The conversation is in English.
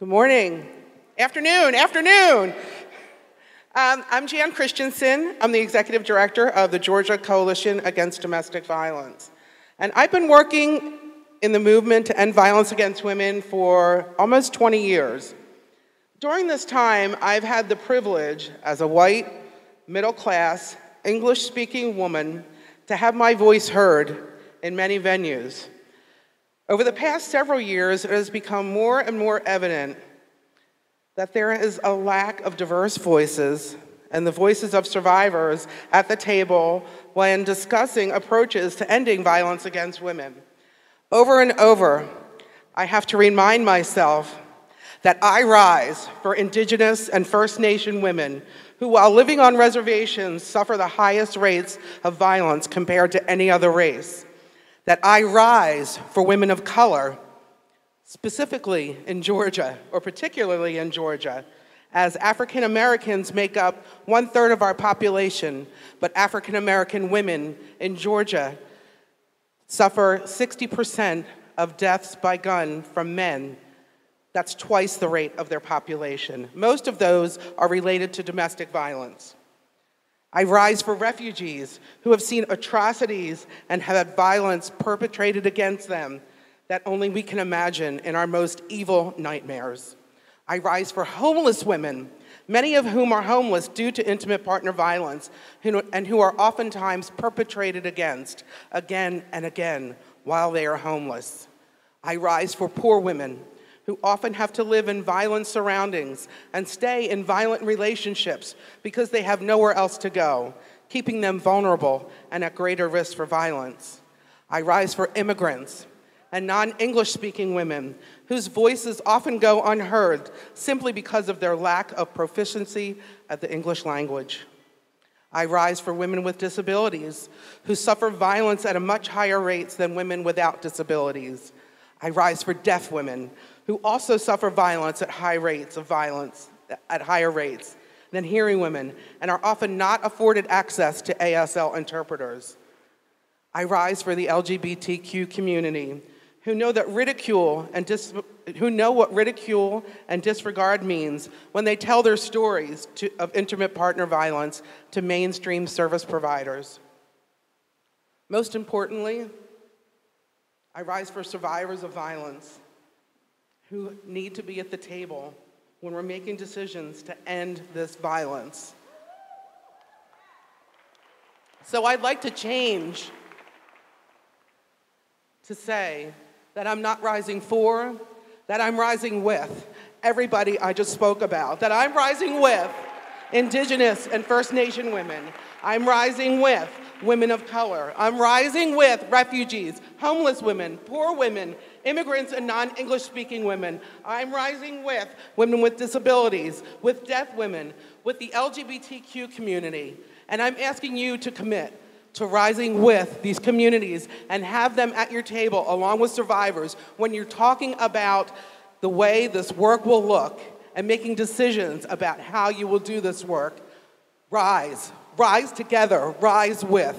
Good morning. Afternoon. I'm Jan Christiansen. I'm the Executive Director of the Georgia Coalition Against Domestic Violence. And I've been working in the movement to end violence against women for almost 20 years. During this time, I've had the privilege as a white, middle-class, English-speaking woman to have my voice heard in many venues. Over the past several years, it has become more and more evident that there is a lack of diverse voices and the voices of survivors at the table when discussing approaches to ending violence against women. Over and over, I have to remind myself that I rise for Indigenous and First Nation women who, while living on reservations, suffer the highest rates of violence compared to any other race. That I rise for women of color, specifically in Georgia, or particularly in Georgia, as African Americans make up 1/3 of our population, but African American women in Georgia suffer 60% of deaths by gun from men. That's twice the rate of their population. Most of those are related to domestic violence. I rise for refugees who have seen atrocities and have had violence perpetrated against them that only we can imagine in our most evil nightmares. I rise for homeless women, many of whom are homeless due to intimate partner violence and who are oftentimes perpetrated against again and again while they are homeless. I rise for poor women who often have to live in violent surroundings and stay in violent relationships because they have nowhere else to go, keeping them vulnerable and at greater risk for violence. I rise for immigrants and non-English speaking women whose voices often go unheard simply because of their lack of proficiency at the English language. I rise for women with disabilities who suffer violence at a much higher rates than women without disabilities. I rise for deaf women who also suffer violence at higher rates than hearing women and are often not afforded access to ASL interpreters. I rise for the LGBTQ community who know what ridicule and disregard means when they tell their stories of intimate partner violence to mainstream service providers. Most importantly, I rise for survivors of violence who need to be at the table when we're making decisions to end this violence. So I'd like to change to say that I'm not rising for, that I'm rising with everybody I just spoke about, that I'm rising with Indigenous and First Nation women. I'm rising with women of color. I'm rising with refugees, homeless women, poor women, immigrants and non-English speaking women. I'm rising with women with disabilities, with deaf women, with the LGBTQ community. And I'm asking you to commit to rising with these communities and have them at your table along with survivors when you're talking about the way this work will look and making decisions about how you will do this work. Rise together, rise with.